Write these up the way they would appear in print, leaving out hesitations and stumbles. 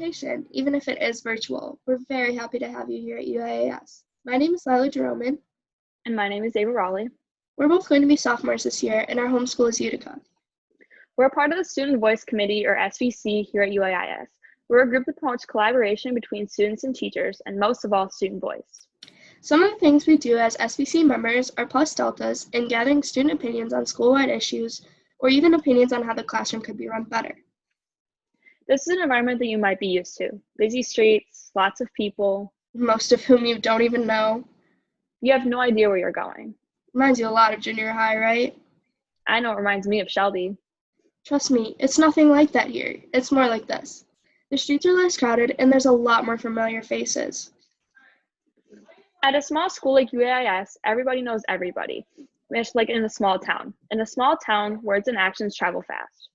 invitation, even if it is virtual. We're very happy to have you here at UAIS. My name is Lila Jeroman. And my name is Ava Raleigh. We're both going to be sophomores this year, and our home school is Utica. We're a part of the Student Voice Committee, or SVC, here at UAIS. We're a group that promotes collaboration between students and teachers, and most of all, student voice. Some of the things we do as SVC members are plus deltas in gathering student opinions on school-wide issues, or even opinions on how the classroom could be run better. This is an environment that you might be used to. Busy streets, lots of people. Most of whom you don't even know. You have no idea where you're going. Reminds you a lot of junior high, right? I know it reminds me of Shelby. Trust me, it's nothing like that here. It's more like this. The streets are less crowded, and there's a lot more familiar faces. At a small school like UAIS, everybody knows everybody. It's like in a small town. In a small town, words and actions travel fast.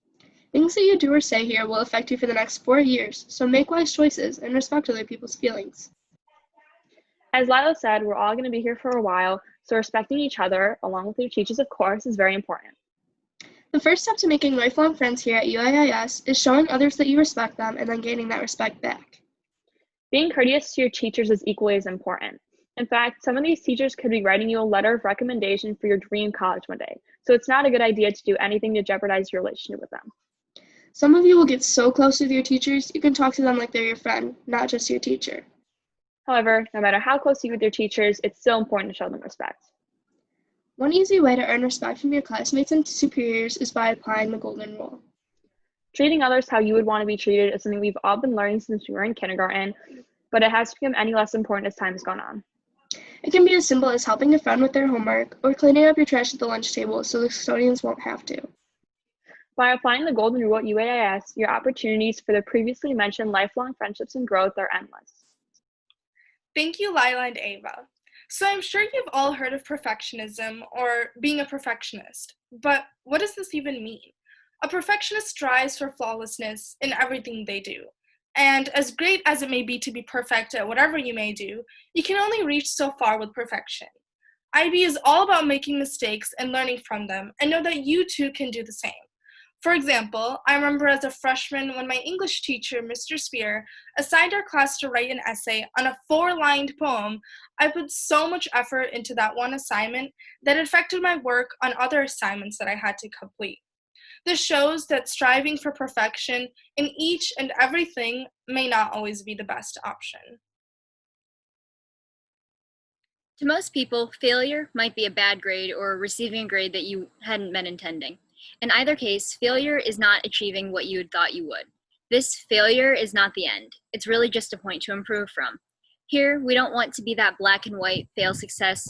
Things that you do or say here will affect you for the next 4 years, so make wise choices and respect other people's feelings. As Lila said, we're all going to be here for a while, so respecting each other, along with your teachers, of course, is very important. The first step to making lifelong friends here at UAIS is showing others that you respect them and then gaining that respect back. Being courteous to your teachers is equally as important. In fact, some of these teachers could be writing you a letter of recommendation for your dream college one day, so it's not a good idea to do anything to jeopardize your relationship with them. Some of you will get so close with your teachers, you can talk to them like they're your friend, not just your teacher. However, no matter how close you are with your teachers, it's still important to show them respect. One easy way to earn respect from your classmates and superiors is by applying the golden rule. Treating others how you would want to be treated is something we've all been learning since we were in kindergarten, but it has become any less important as time has gone on. It can be as simple as helping a friend with their homework or cleaning up your trash at the lunch table so the custodians won't have to. By applying the golden rule at UAIS, your opportunities for the previously mentioned lifelong friendships and growth are endless. Thank you, Lila and Ava. So I'm sure you've all heard of perfectionism or being a perfectionist, but what does this even mean? A perfectionist strives for flawlessness in everything they do. And as great as it may be to be perfect at whatever you may do, you can only reach so far with perfection. IB is all about making mistakes and learning from them, and know that you too can do the same. For example, I remember as a freshman when my English teacher, Mr. Spear, assigned our class to write an essay on a 4-lined poem. I put so much effort into that one assignment that it affected my work on other assignments that I had to complete. This shows that striving for perfection in each and everything may not always be the best option. To most people, failure might be a bad grade or receiving a grade that you hadn't been intending. In either case, failure is not achieving what you had thought you would. This failure is not the end. It's really just a point to improve from. Here, we don't want to be that black and white fail, succeed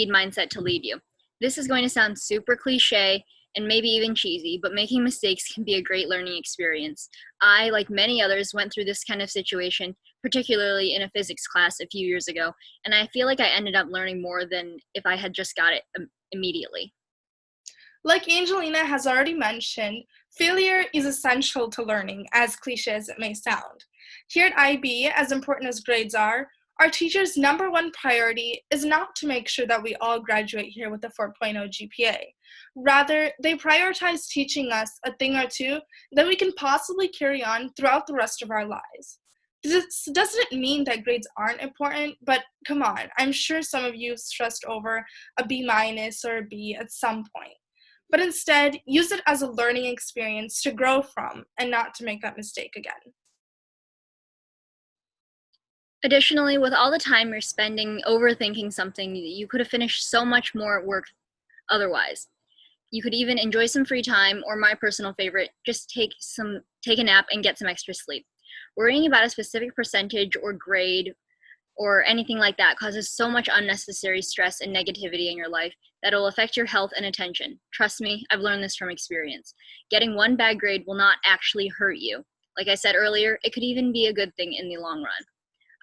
mindset to lead you. This is going to sound super cliche and maybe even cheesy, but making mistakes can be a great learning experience. I, like many others, went through this kind of situation, particularly in a physics class a few years ago, and I feel like I ended up learning more than if I had just got it immediately. Like Angelina has already mentioned, failure is essential to learning, as cliche as it may sound. Here at IB, as important as grades are, our teachers' number one priority is not to make sure that we all graduate here with a 4.0 GPA. Rather, they prioritize teaching us a thing or two that we can possibly carry on throughout the rest of our lives. This doesn't mean that grades aren't important, but come on, I'm sure some of you stressed over a B- or a B at some point. But instead, use it as a learning experience to grow from and not to make that mistake again. Additionally, with all the time you're spending overthinking something, you could have finished so much more work otherwise. You could even enjoy some free time, or my personal favorite, just take a nap and get some extra sleep. Worrying about a specific percentage or grade or anything like that causes so much unnecessary stress and negativity in your life that it will affect your health and attention. Trust me, I've learned this from experience. Getting one bad grade will not actually hurt you. Like I said earlier, it could even be a good thing in the long run.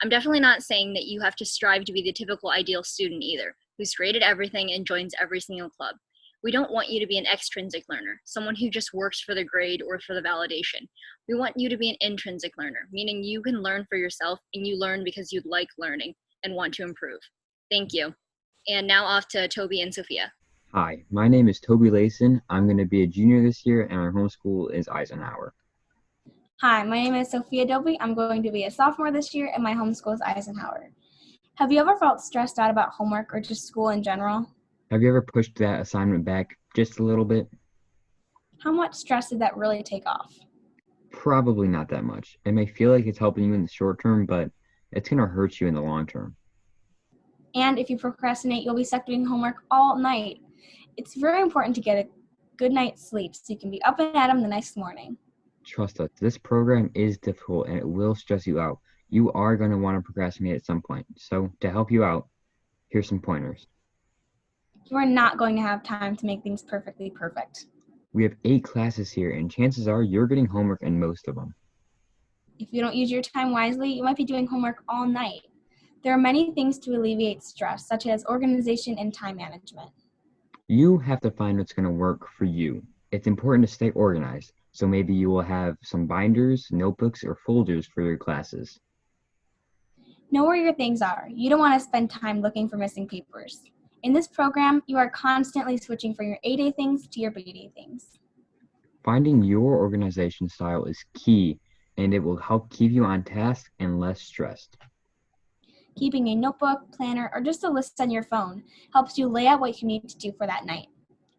I'm definitely not saying that you have to strive to be the typical ideal student either, who's great at everything and joins every single club. We don't want you to be an extrinsic learner, someone who just works for the grade or for the validation. We want you to be an intrinsic learner, meaning you can learn for yourself and you learn because you like learning and want to improve. Thank you. And now off to Toby and Sophia. Hi, my name is Toby Layson. I'm going to be a junior this year, and our home school is Eisenhower. Hi, my name is Sophia Dobie. I'm going to be a sophomore this year, and my home school is Eisenhower. Have you ever felt stressed out about homework or just school in general? Have you ever pushed that assignment back just a little bit? How much stress did that really take off? Probably not that much. It may feel like it's helping you in the short term, but it's going to hurt you in the long term. And if you procrastinate, you'll be stuck doing homework all night. It's very important to get a good night's sleep so you can be up and at 'em the next morning. Trust us, this program is difficult and it will stress you out. You are going to want to procrastinate at some point. So to help you out, here's some pointers. You are not going to have time to make things perfectly perfect. We have 8 classes here, and chances are you're getting homework in most of them. If you don't use your time wisely, you might be doing homework all night. There are many things to alleviate stress, such as organization and time management. You have to find what's going to work for you. It's important to stay organized, so maybe you will have some binders, notebooks, or folders for your classes. Know where your things are. You don't want to spend time looking for missing papers. In this program, you are constantly switching from your A-Day things to your B-Day things. Finding your organization style is key, and it will help keep you on task and less stressed. Keeping a notebook, planner, or just a list on your phone helps you lay out what you need to do for that night.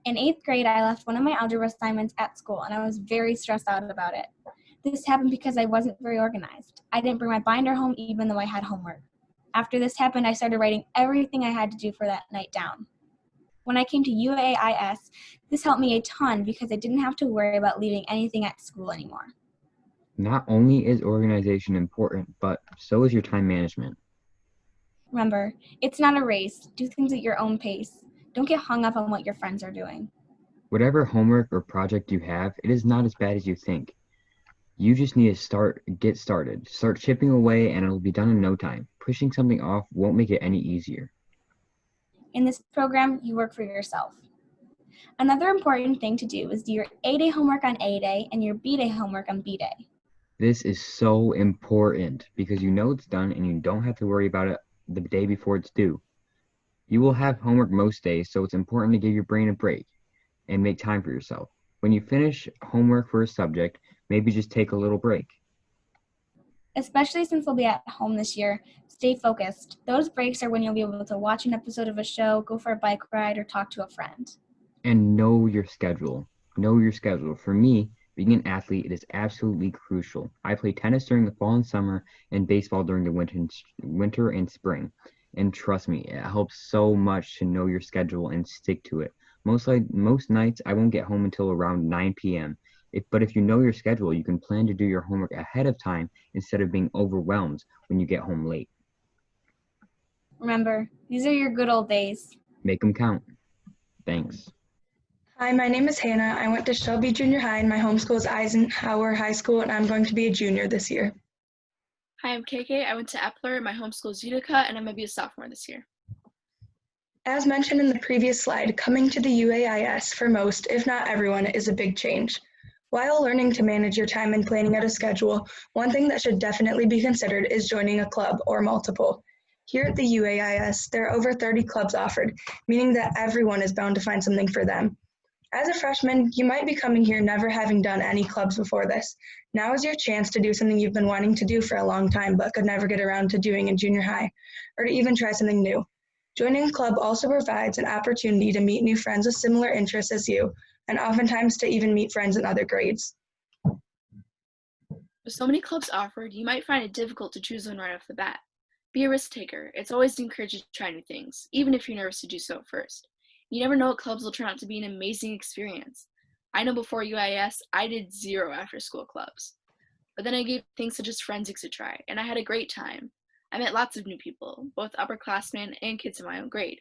In 8th grade, I left one of my algebra assignments at school, and I was very stressed out about it. This happened because I wasn't very organized. I didn't bring my binder home even though I had homework. After this happened, I started writing everything I had to do for that night down. When I came to UAIS, this helped me a ton because I didn't have to worry about leaving anything at school anymore. Not only is organization important, but so is your time management. Remember, it's not a race. Do things at your own pace. Don't get hung up on what your friends are doing. Whatever homework or project you have, it is not as bad as you think. You just need to get started. Start chipping away and it'll be done in no time. Pushing something off won't make it any easier. In this program, you work for yourself. Another important thing to do is do your A-Day homework on A-Day and your B-Day homework on B-Day. This is so important because you know it's done and you don't have to worry about it the day before it's due. You will have homework most days, so it's important to give your brain a break and make time for yourself. When you finish homework for a subject, maybe just take a little break. Especially since we'll be at home this year, stay focused. Those breaks are when you'll be able to watch an episode of a show, go for a bike ride, or talk to a friend. And know your schedule. Know your schedule. For me, being an athlete, it is absolutely crucial. I play tennis during the fall and summer and baseball during the winter and spring. And trust me, it helps so much to know your schedule and stick to it. Most nights, I won't get home until around 9 p.m. But if you know your schedule, you can plan to do your homework ahead of time instead of being overwhelmed when you get home late. Remember, these are your good old days. Make them count. Thanks. Hi, my name is Hannah. I went to Shelby Junior High and my home school is Eisenhower High School, and I'm going to be a junior this year. Hi, I'm KK. I went to Epler and my home school is Utica, and I'm going to be a sophomore this year. As mentioned in the previous slide, coming to the UAIS for most, if not everyone, is a big change. While learning to manage your time and planning out a schedule, one thing that should definitely be considered is joining a club or multiple. Here at the UAIS, there are over 30 clubs offered, meaning that everyone is bound to find something for them. As a freshman, you might be coming here never having done any clubs before this. Now is your chance to do something you've been wanting to do for a long time but could never get around to doing in junior high, or to even try something new. Joining a club also provides an opportunity to meet new friends with similar interests as you, and oftentimes to even meet friends in other grades. With so many clubs offered, you might find it difficult to choose one right off the bat. Be a risk taker. It's always encouraged to try new things, even if you're nervous to do so at first. You never know what clubs will turn out to be an amazing experience. I know before UAIS, I did 0 after-school clubs. But then I gave things such as forensics a try, and I had a great time. I met lots of new people, both upperclassmen and kids in my own grade.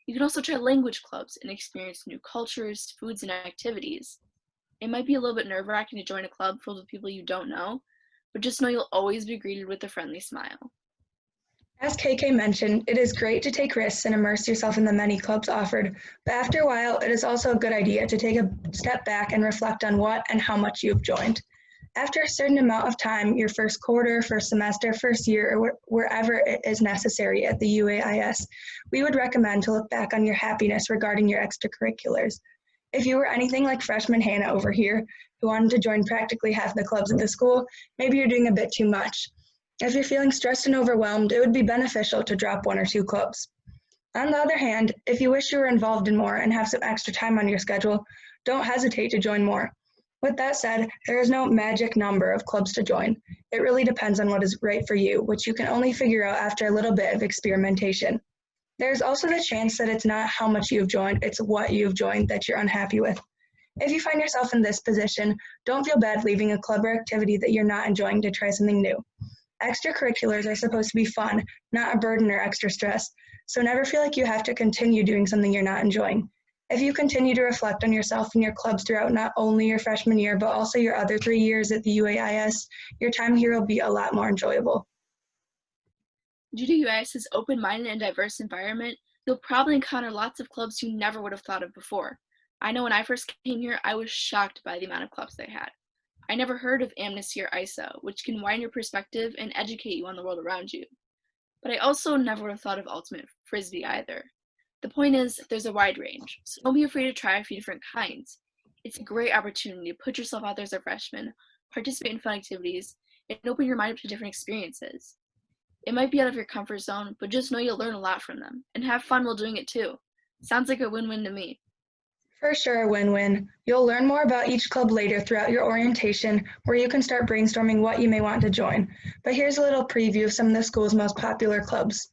You can also try language clubs and experience new cultures, foods, and activities. It might be a little bit nerve-wracking to join a club filled with people you don't know, but just know you'll always be greeted with a friendly smile. As KK mentioned, it is great to take risks and immerse yourself in the many clubs offered, but after a while, it is also a good idea to take a step back and reflect on what and how much you've joined. After a certain amount of time, your first quarter, first semester, first year, or wherever it is necessary at the UAIS, we would recommend to look back on your happiness regarding your extracurriculars. If you were anything like freshman Hannah over here, who wanted to join practically half the clubs at the school, maybe you're doing a bit too much. If you're feeling stressed and overwhelmed, it would be beneficial to drop 1 or 2 clubs. On the other hand, if you wish you were involved in more and have some extra time on your schedule, don't hesitate to join more. With that said, there is no magic number of clubs to join. It really depends on what is right for you, which you can only figure out after a little bit of experimentation. There's also the chance that it's not how much you've joined, it's what you've joined that you're unhappy with. If you find yourself in this position, don't feel bad leaving a club or activity that you're not enjoying to try something new. Extracurriculars are supposed to be fun, not a burden or extra stress, so never feel like you have to continue doing something you're not enjoying. If you continue to reflect on yourself and your clubs throughout not only your freshman year, but also your other 3 years at the UAIS, your time here will be a lot more enjoyable. Due to UAIS's open-minded and diverse environment, you'll probably encounter lots of clubs you never would have thought of before. I know when I first came here, I was shocked by the amount of clubs they had. I never heard of Amnesty or ISO, which can widen your perspective and educate you on the world around you. But I also never would have thought of Ultimate Frisbee either. The point is, there's a wide range, so don't be afraid to try a few different kinds. It's a great opportunity to put yourself out there as a freshman, participate in fun activities, and open your mind up to different experiences. It might be out of your comfort zone, but just know you'll learn a lot from them, and have fun while doing it too. Sounds like a win-win to me. For sure, a win-win. You'll learn more about each club later throughout your orientation, where you can start brainstorming what you may want to join. But here's a little preview of some of the school's most popular clubs.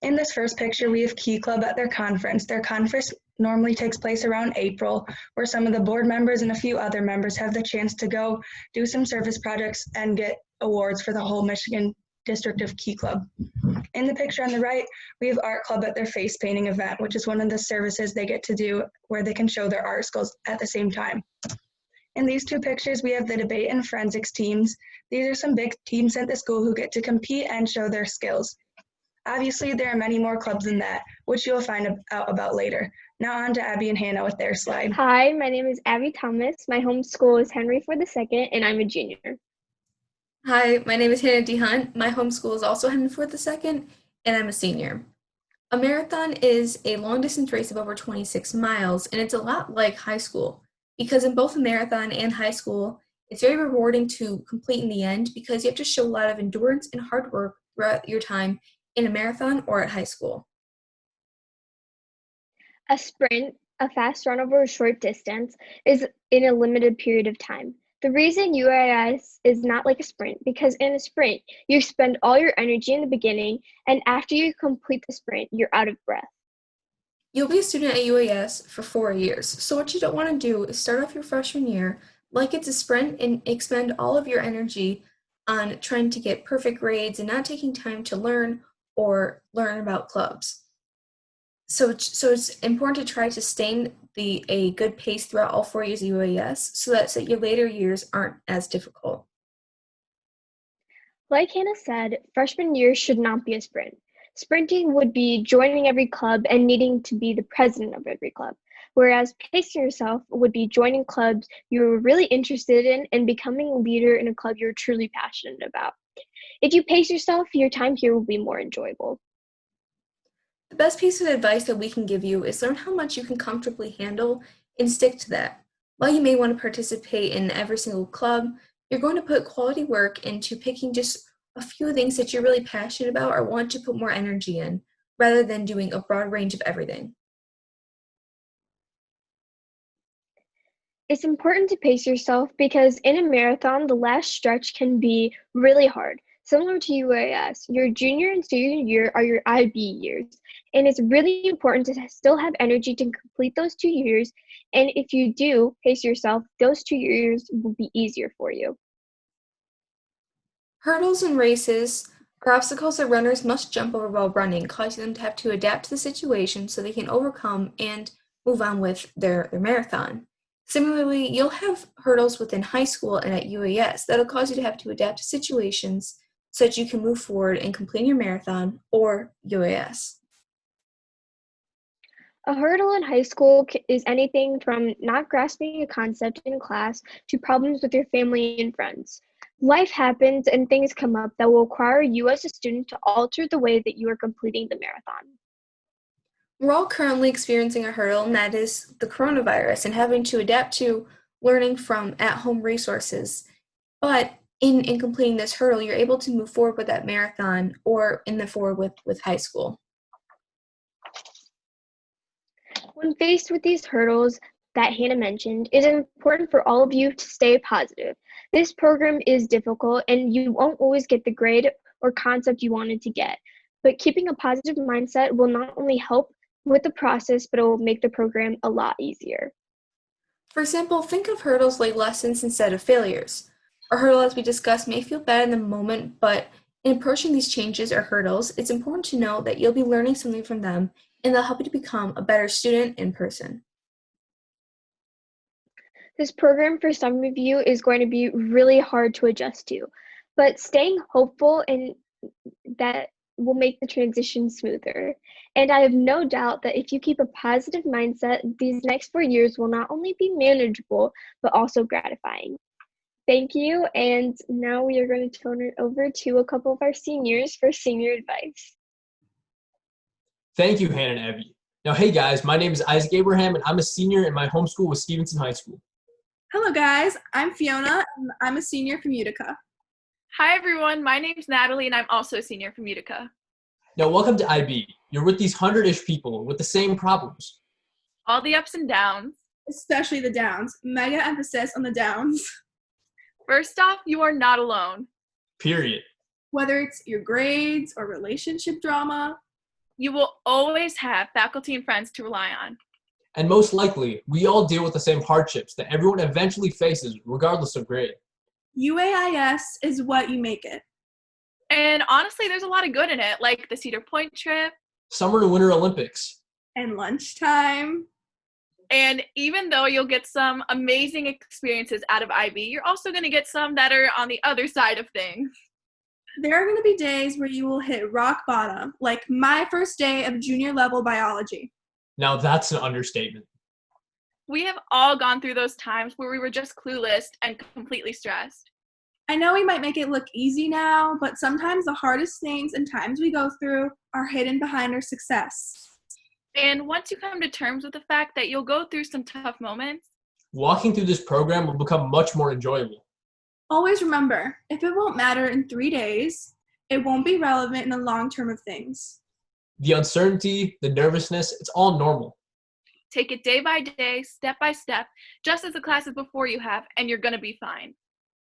In this first picture, we have Key Club at their conference. Their conference normally takes place around April, where some of the board members and a few other members have the chance to go do some service projects and get awards for the whole Michigan District of Key Club. In the picture on the right, we have Art Club at their face painting event, which is one of the services they get to do where they can show their art skills at the same time. In these 2 pictures, we have the debate and forensics teams. These are some big teams at the school who get to compete and show their skills. Obviously, there are many more clubs than that, which you'll find out about later. Now on to Abby and Hannah with their slide. Hi, my name is Abby Thomas. My home school is Henry Ford II, and I'm a junior. Hi, my name is Hannah D. Hunt. My home school is also Henry Ford II, and I'm a senior. A marathon is a long-distance race of over 26 miles, and it's a lot like high school, because in both a marathon and high school, it's very rewarding to complete in the end because you have to show a lot of endurance and hard work throughout your time in a marathon or at high school. A sprint, a fast run over a short distance, is in a limited period of time. The reason UAIS is not like a sprint, because in a sprint, you spend all your energy in the beginning, and after you complete the sprint, you're out of breath. You'll be a student at UAS for 4 years, so what you don't want to do is start off your freshman year like it's a sprint and expend all of your energy on trying to get perfect grades and not taking time to learn or learn about clubs. So it's important to try to sustain a good pace throughout all 4 years of UAS so that your later years aren't as difficult. Like Hannah said, freshman year should not be a sprint. Sprinting would be joining every club and needing to be the president of every club, whereas pacing yourself would be joining clubs you're really interested in and becoming a leader in a club you're truly passionate about. If you pace yourself, your time here will be more enjoyable. The best piece of advice that we can give you is learn how much you can comfortably handle and stick to that. While you may want to participate in every single club, you're going to put quality work into picking just a few things that you're really passionate about or want to put more energy in, rather than doing a broad range of everything. It's important to pace yourself because in a marathon, the last stretch can be really hard. Similar to UAS, your junior and senior year are your IB years, and it's really important to still have energy to complete those 2 years, and if you do pace yourself, those 2 years will be easier for you. Hurdles and races are obstacles that runners must jump over while running, causing them to have to adapt to the situation so they can overcome and move on with their marathon. Similarly, you'll have hurdles within high school and at UAS that'll cause you to have to adapt to situations so that you can move forward and complete your marathon or UAS. A hurdle in high school is anything from not grasping a concept in class to problems with your family and friends. Life happens and things come up that will require you as a student to alter the way that you are completing the marathon. We're all currently experiencing a hurdle, and that is the coronavirus and having to adapt to learning from at-home resources. But in completing this hurdle, you're able to move forward with that marathon or in the forward with high school. When faced with these hurdles that Hannah mentioned, it is important for all of you to stay positive. This program is difficult and you won't always get the grade or concept you wanted to get, but keeping a positive mindset will not only help with the process, but it will make the program a lot easier. For example, think of hurdles like lessons instead of failures. A hurdle, as we discussed, may feel bad in the moment, but in approaching these changes or hurdles, it's important to know that you'll be learning something from them and they'll help you to become a better student in person. This program for some of you is going to be really hard to adjust to, but staying hopeful and that will make the transition smoother. And I have no doubt that if you keep a positive mindset, these next 4 years will not only be manageable, but also gratifying. Thank you, and now we are going to turn it over to a couple of our seniors for senior advice. Thank you, Hannah and Abby. Now, hey guys, my name is Isaac Abraham, and I'm a senior in my home school with Stevenson High School. Hello guys, I'm Fiona, and I'm a senior from Utica. Hi everyone, my name's Natalie, and I'm also a senior from Utica. Now, welcome to IB. You're with these 100-ish people with the same problems. All the ups and downs. Especially the downs. Mega emphasis on the downs. First off, you are not alone. Period. Whether it's your grades or relationship drama, you will always have faculty and friends to rely on. And most likely, we all deal with the same hardships that everyone eventually faces, regardless of grade. UAIS is what you make it. And honestly, there's a lot of good in it, like the Cedar Point trip. Summer and Winter Olympics. And lunchtime. And even though you'll get some amazing experiences out of IB, you're also going to get some that are on the other side of things. There are going to be days where you will hit rock bottom, like my first day of junior level biology. Now that's an understatement. We have all gone through those times where we were just clueless and completely stressed. I know we might make it look easy now, but sometimes the hardest things and times we go through are hidden behind our success. And once you come to terms with the fact that you'll go through some tough moments, walking through this program will become much more enjoyable. Always remember, if it won't matter in 3 days, it won't be relevant in the long term of things. The uncertainty, the nervousness, it's all normal. Take it day by day, step by step, just as the classes before you have, and you're going to be fine.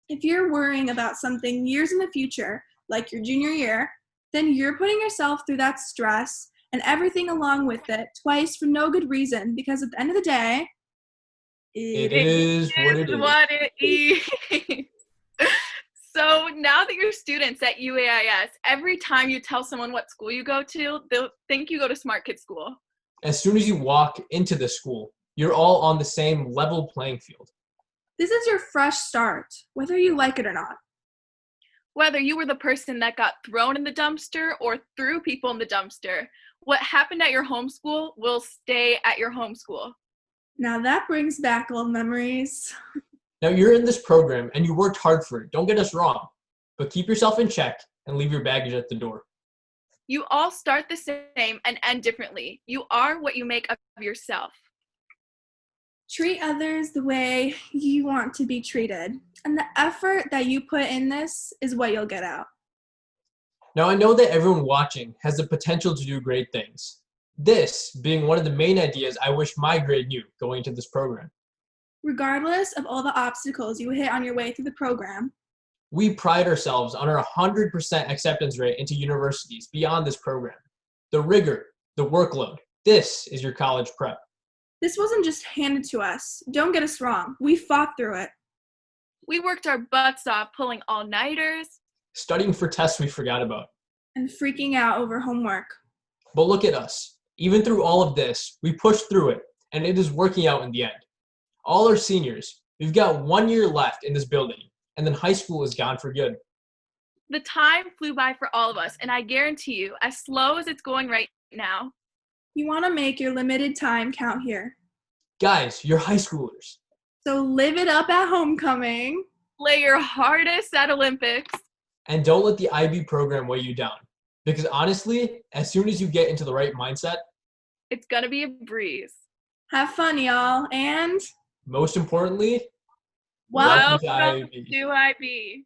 If you're worrying about something years in the future, like your junior year, then you're putting yourself through that stress and everything along with it twice for no good reason, because at the end of the day, it is what it is. So now that you're students at UAIS, every time you tell someone what school you go to, they'll think you go to Smart Kid School. As soon as you walk into the school, you're all on the same level playing field. This is your fresh start, whether you like it or not. Whether you were the person that got thrown in the dumpster or threw people in the dumpster, what happened at your home school will stay at your home school. Now that brings back old memories. Now you're in this program and you worked hard for it, don't get us wrong, but keep yourself in check and leave your baggage at the door. You all start the same and end differently. You are what you make of yourself. Treat others the way you want to be treated, and the effort that you put in this is what you'll get out. Now I know that everyone watching has the potential to do great things. This being one of the main ideas I wish my grade knew going into this program. Regardless of all the obstacles you hit on your way through the program, we pride ourselves on our 100% acceptance rate into universities beyond this program. The rigor, the workload, this is your college prep. This wasn't just handed to us. Don't get us wrong. We fought through it. We worked our butts off pulling all-nighters, studying for tests we forgot about, and freaking out over homework. But look at us. Even through all of this, we pushed through it, and it is working out in the end. All our seniors, we've got 1 year left in this building, and then high school is gone for good. The time flew by for all of us, and I guarantee you, as slow as it's going right now, you want to make your limited time count here. Guys, you're high schoolers. So live it up at homecoming. Play your hardest at Olympics. And don't let the IB program weigh you down. Because honestly, as soon as you get into the right mindset, It's gonna be a breeze. Have fun, y'all, and Most importantly, welcome welcome to IB. to IB.